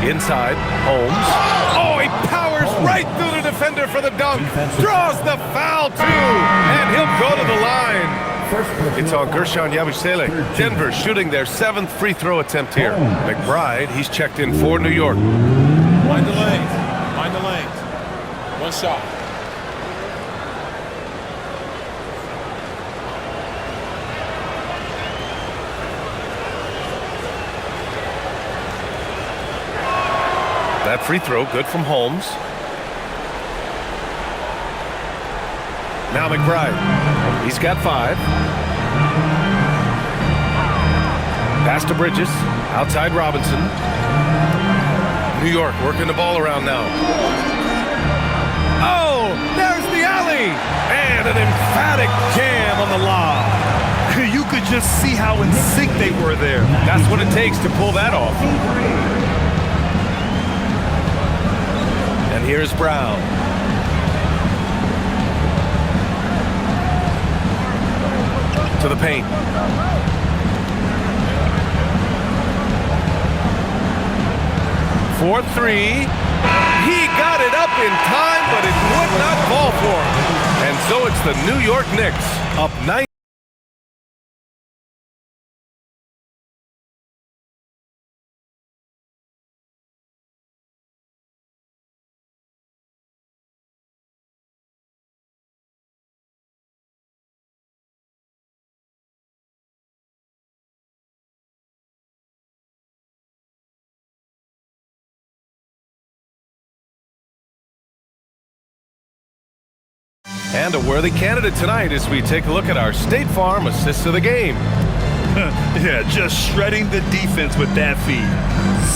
Inside, Holmes. Oh, he powers right through the defender for the dunk. Draws the foul, too. And he'll go to the line. It's on Gershon Yabusele. Denver shooting their 7th free throw attempt here. McBride, he's checked in for New York. Mind the lanes. Mind the lanes. 1 shot. That free throw, good from Holmes. Now McBride. He's got 5. Pass to Bridges. Outside Robinson. New York working the ball around now. Oh, there's the alley. And an emphatic jam on the lob. You could just see how in sync they were there. That's what it takes to pull that off. And here's Brown. To the paint. For 3. He got it up in time, but it would not fall for him. And so it's the New York Knicks up 9. And a worthy candidate tonight as we take a look at our State Farm assists of the game. Yeah, just shredding the defense with that feed.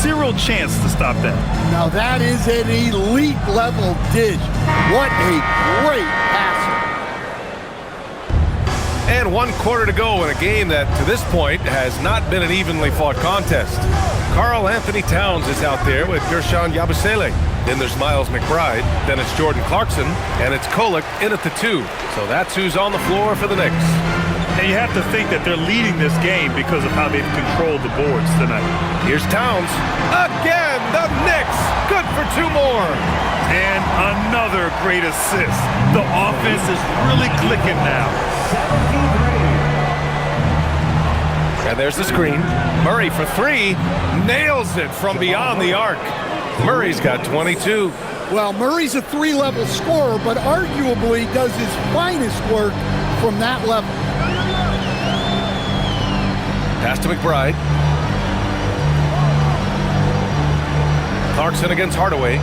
Zero chance to stop that. Now that is an elite level dish. What a great passer. And 1 quarter to go in a game that, to this point, has not been an evenly fought contest. Karl Anthony Towns is out there with Gershon Yabusele. Then there's Miles McBride. Then it's Jordan Clarkson. And it's Kolek in at the 2. So that's who's on the floor for the Knicks. And you have to think that they're leading this game because of how they've controlled the boards tonight. Here's Towns. Again, the Knicks. Good for 2 more. And another great assist. The offense is really clicking now. And there's the screen. Murray for 3. Nails it from beyond the arc. Murray's got 22. Well, Murray's a 3-level scorer, but arguably does his finest work from that level. Pass to McBride. Clarkson against Hardaway.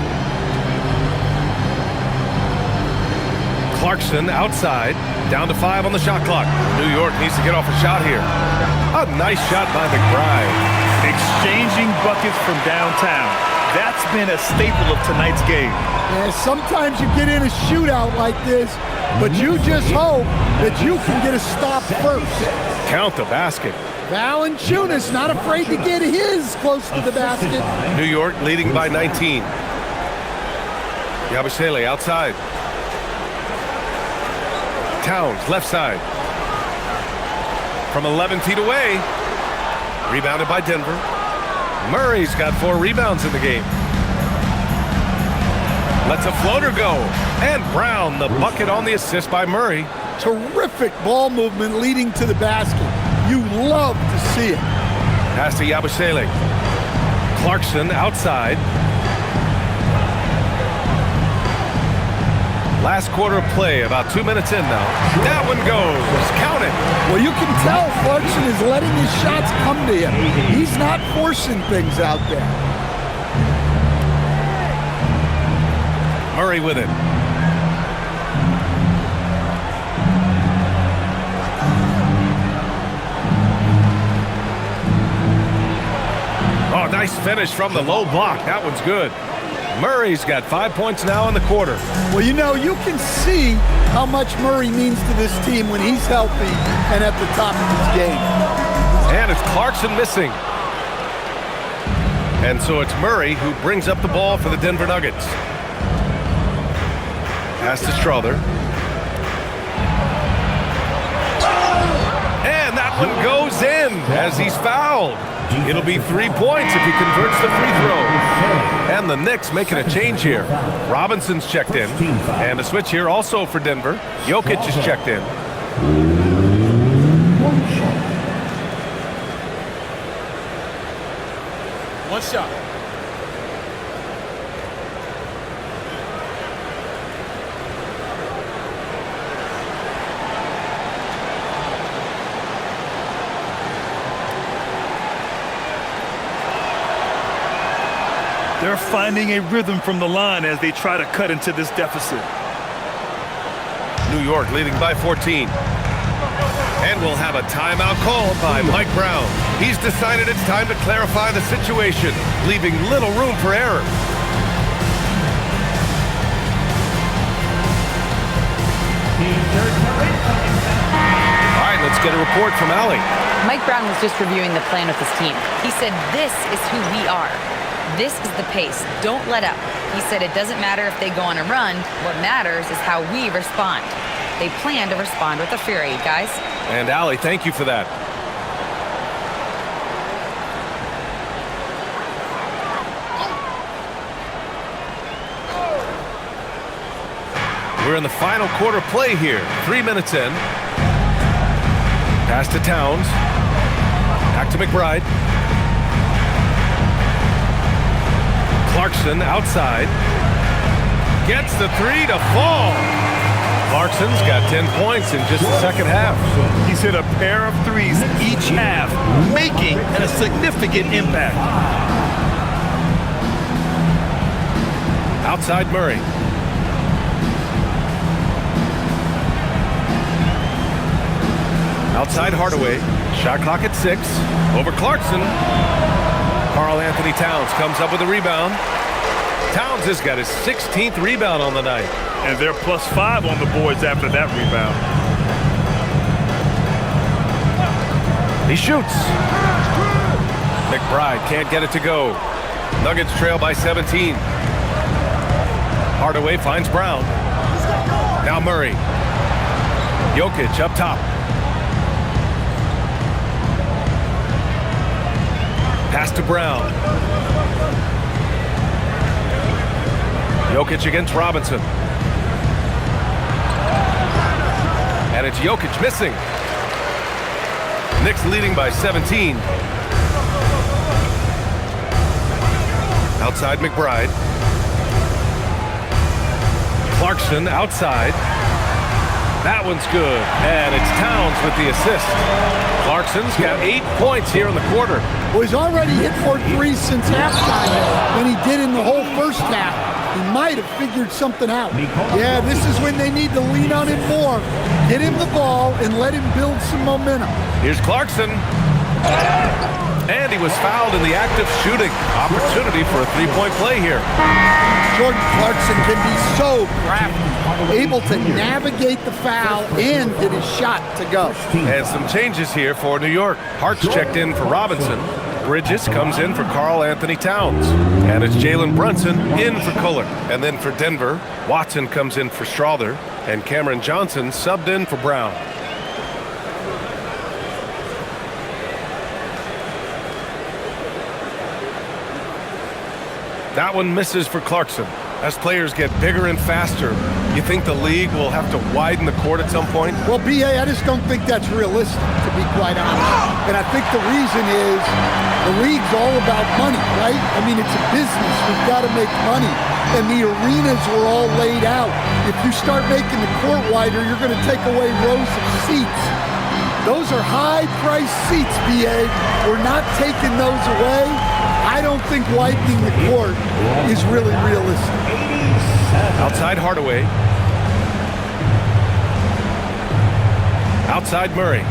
Clarkson outside. Down to 5 on the shot clock. New York needs to get off a shot here. A nice shot by McBride. Exchanging buckets from downtown. That's been a staple of tonight's game. Yeah, sometimes you get in a shootout like this, but you just hope that you can get a stop first. Count the basket. Valanciunas not afraid to get his close to the basket. New York leading by 19. Yabusele outside. Towns left side. From 11 feet away. Rebounded by Denver. Murray's got 4 rebounds in the game. Lets a floater go. And Brown, the bucket on the assist by Murray. Terrific ball movement leading to the basket. You love to see it. Pass to Yabusele. Clarkson outside. Last quarter of play, about 2 minutes in now. That one goes. Count it. Well, you can tell Clarkson is letting his shots come to him. He's not forcing things out there. Murray with it. Oh, nice finish from the low block. That one's good. Murray's got 5 points now in the quarter. Well, you know, you can see how much Murray means to this team when he's healthy and at the top of his game. And it's Clarkson missing. And so it's Murray who brings up the ball for the Denver Nuggets. Pass to Strother. And that one goes in as he's fouled. It'll be 3 points if he converts the free throw. And the Knicks making a change here. Robinson's checked in. And a switch here also for Denver. Jokic is checked in. One shot. They're finding a rhythm from the line as they try to cut into this deficit. New York leading by 14. And we'll have a timeout called by Mike Brown. He's decided it's time to clarify the situation, leaving little room for error. All right, let's get a report from Allie. Mike Brown was just reviewing the plan with his team. He said, "This is who we are. This is the pace. Don't let up." He said it doesn't matter if they go on a run. What matters is how we respond. They plan to respond with a fury, guys. And Allie, thank you for that. We're in the final quarter play here. 3 minutes in. Pass to Towns. Back to McBride. Clarkson outside. Gets the 3 to fall. Clarkson's got 10 points in just the second half. He's hit a pair of threes each half, making a significant impact. Outside Murray. Outside Hardaway. Shot clock at 6. Over Clarkson. Karl Anthony Towns comes up with a rebound. Towns has got his 16th rebound on the night. And they're +5 on the boards after that rebound. He shoots. McBride can't get it to go. Nuggets trail by 17. Hardaway finds Brown. Now Murray. Jokic up top. Pass to Brown. Jokic against Robinson. And it's Jokic missing. Knicks leading by 17. Outside McBride. Clarkson outside. That one's good. And it's Towns with the assist. Clarkson's got 8 points here in the quarter. Well, he's already hit 4 threes since halftime than he did in the whole first half. He might have figured something out. Yeah, this is when they need to lean on him more. Get him the ball and let him build some momentum. Here's Clarkson. And he was fouled in the act of shooting. Opportunity for a three-point play here. Jordan Clarkson can be so crafty, able to navigate the foul and get his shot to go. And some changes here for New York. Hart's checked in for Robinson. Bridges comes in for Karl Anthony Towns. And it's Jalen Brunson in for Kohler. And then for Denver, Watson comes in for Strawther. And Cameron Johnson subbed in for Brown. That one misses for Clarkson. As players get bigger and faster, you think the league will have to widen the court at some point? Well, B.A., I just don't think that's realistic, to be quite honest. And I think the reason is the league's all about money, right? I mean, it's a business. We've got to make money. And the arenas were all laid out. If you start making the court wider, you're going to take away rows of seats. Those are high-priced seats, B.A. We're not taking those away. I don't think widening the court is really realistic. Outside Hardaway. Outside Murray.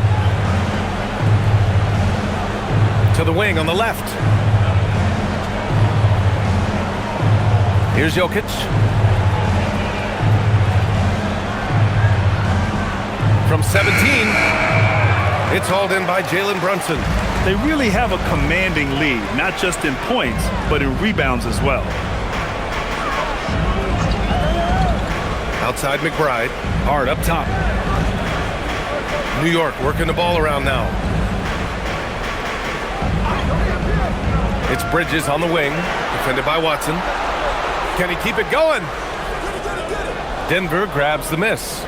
To the wing on the left. Here's Jokic. From 17. It's hauled in by Jalen Brunson. They really have a commanding lead, not just in points, but in rebounds as well. Outside McBride. Hard up top. New York working the ball around now. It's Bridges on the wing, defended by Watson. Can he keep it going? Denver grabs the miss.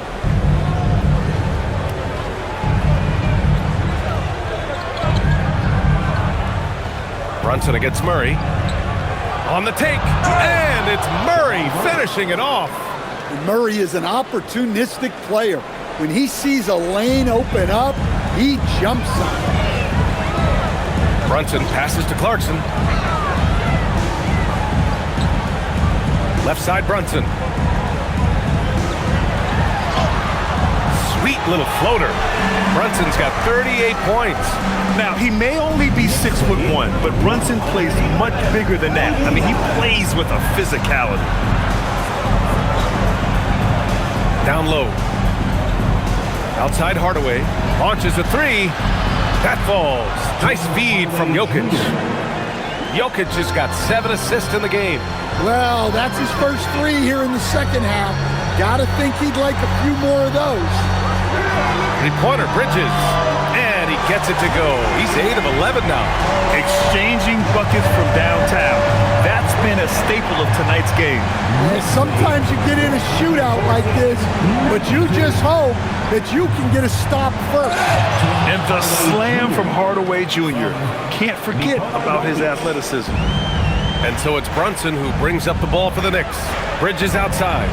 Brunson against Murray. On the take, and it's Murray finishing it off. Murray is an opportunistic player. When he sees a lane open up, he jumps on it. Brunson passes to Clarkson. Left side Brunson. Sweet little floater. Brunson's got 38 points. Now, he may only be 6'1", but Brunson plays much bigger than that. I mean, he plays with a physicality. Down low. Outside Hardaway. Launches a three. That falls. Nice feed from Jokic. Jokic has got 7 assists in the game. Well, that's his first 3 here in the second half. Gotta think he'd like a few more of those. Three-pointer, Bridges. And he gets it to go. He's 8 of 11 now. Exchanging buckets from downtown. That's been a staple of tonight's game. And sometimes you get in a shootout like this, but you just hope that you can get a stop first. And the slam from Hardaway Jr. Can't forget about his athleticism. And so it's Brunson who brings up the ball for the Knicks. Bridges outside.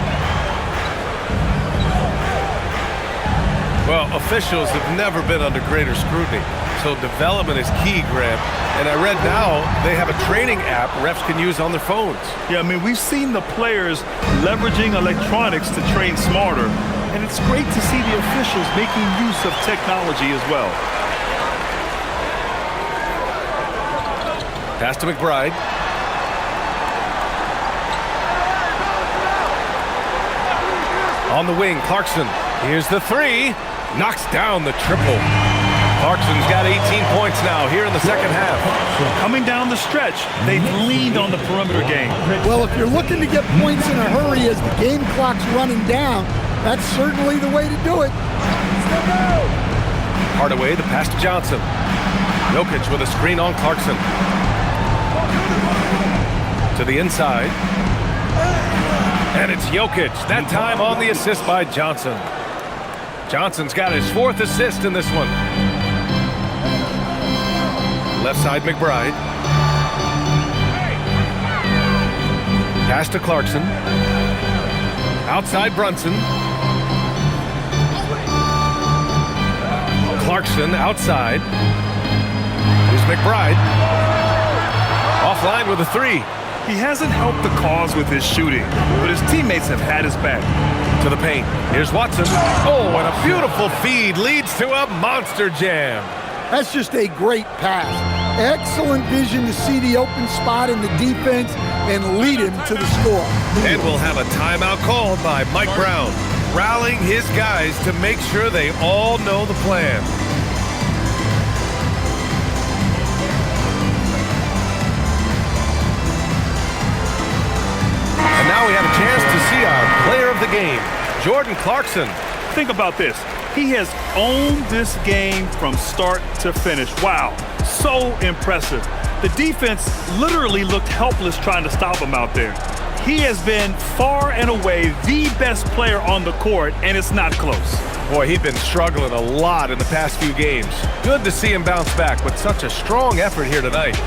Well, officials have never been under greater scrutiny, so development is key, Grant. And I read now they have a training app refs can use on their phones. Yeah, I mean, we've seen the players leveraging electronics to train smarter, And it's great to see the officials making use of technology as well. Pass to McBride. On the wing, Clarkson. Here's the three. Knocks down the triple. Clarkson's got 18 points now here in the second half. Coming down the stretch, they've leaned on the perimeter game. Well, if you're looking to get points in a hurry as the game clock's running down, that's certainly the way to do it. Hardaway, the pass to Johnson. Jokic with a screen on Clarkson. To the inside. And it's Jokic, that time on the assist by Johnson. Johnson's got his 4th assist in this one. Left side, McBride. Pass to Clarkson. Outside, Brunson. Clarkson outside. Here's McBride. Offline with a three. He hasn't helped the cause with his shooting, but his teammates have had his back. To the paint. Here's Watson. Oh, and a beautiful feed leads to a monster jam. That's just a great pass. Excellent vision to see the open spot in the defense and lead him to the score. And we'll have a timeout called by Mike Brown, rallying his guys to make sure they all know the plan. And now we have a chance to see our player of the game, Jordan Clarkson. Think about this. He has owned this game from start to finish. Wow, so impressive. The defense literally looked helpless trying to stop him out there. He has been far and away the best player on the court, and it's not close. Boy, he'd been struggling a lot in the past few games. Good to see him bounce back with such a strong effort here tonight.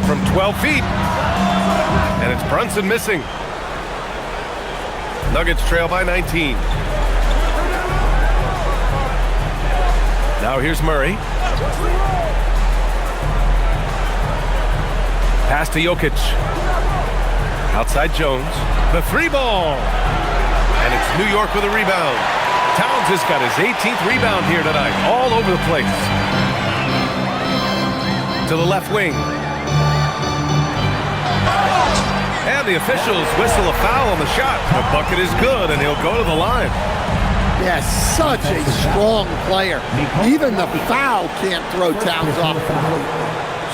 From 12 feet. And it's Brunson missing. Nuggets trail by 19. Now here's Murray. Pass to Jokic. Outside Jones. The three ball. And it's New York with a rebound. Towns has got his 18th rebound here tonight. All over the place. To the left wing. And the officials whistle a foul on the shot. The bucket is good, and he'll go to the line. Yeah, such a strong player. Even the foul can't throw Towns off completely.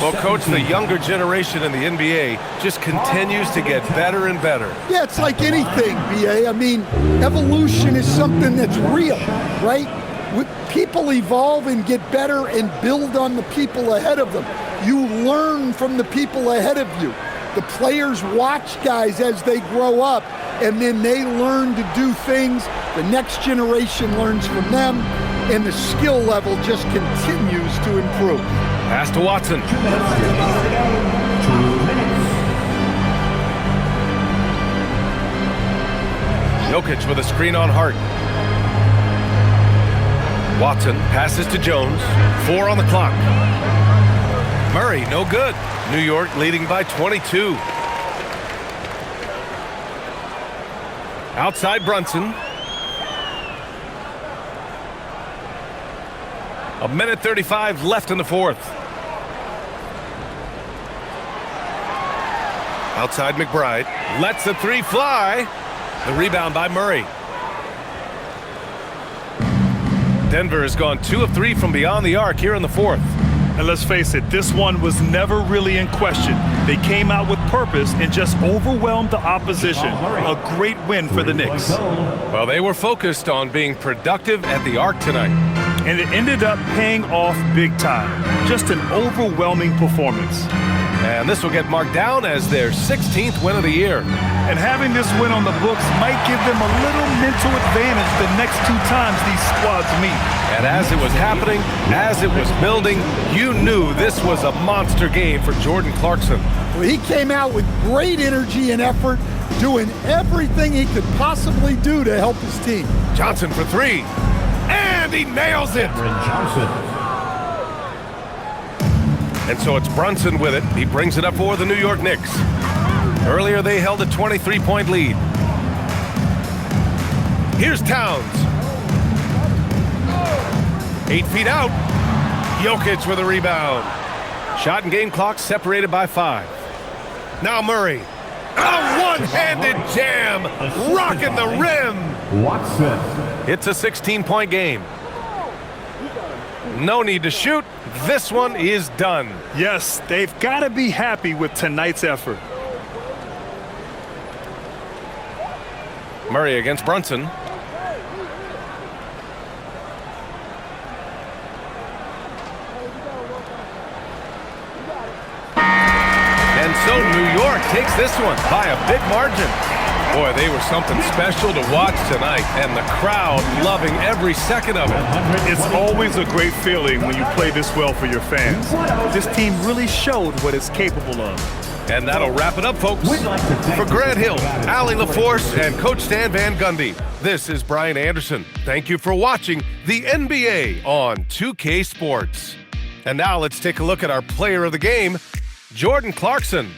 Well, Coach, the younger generation in the NBA just continues to get better and better. Yeah, it's like anything, BA. I mean, evolution is something that's real, right? People evolve and get better and build on the people ahead of them. You learn from the people ahead of you. The players watch guys as they grow up, and then they learn to do things. The next generation learns from them, and the skill level just continues to improve. Pass to Watson. Jokic with a screen on Hart. Watson passes to Jones. 4 on the clock. Murray, no good. New York leading by 22. Outside Brunson. 1:35 left in the fourth. Outside McBride. Lets the three fly. The rebound by Murray. Denver has gone 2 of 3 from beyond the arc here in the fourth. And let's face it, this one was never really in question. They came out with purpose and just overwhelmed the opposition. A great win for the Knicks. Well, they were focused on being productive at the arc tonight. And it ended up paying off big time. Just an overwhelming performance. And this will get marked down as their 16th win of the year. And having this win on the books might give them a little mental advantage the next 2 times these squads meet. And as it was happening, as it was building, you knew this was a monster game for Jordan Clarkson. Well, he came out with great energy and effort, doing everything he could possibly do to help his team. Johnson for 3, and he nails it. Cameron Johnson. And so it's Brunson with it. He brings it up for the New York Knicks. Earlier they held a 23-point lead. Here's Towns. 8 feet out. Jokic with a rebound. Shot and game clock separated by 5. Now Murray. A one-handed jam. Rocking the rim. Watson. It's a 16-point game. No need to shoot. This one is done. Yes, they've got to be happy with tonight's effort. Murray against Brunson. And so New York takes this one by a big margin. Boy, they were something special to watch tonight, and the crowd loving every second of it. It's always a great feeling when you play this well for your fans. This team really showed what it's capable of. And that'll wrap it up, folks. For Grant Hill, Allie LaForce, and Coach Stan Van Gundy, this is Brian Anderson. Thank you for watching the NBA on 2K Sports. And now let's take a look at our player of the game, Jordan Clarkson.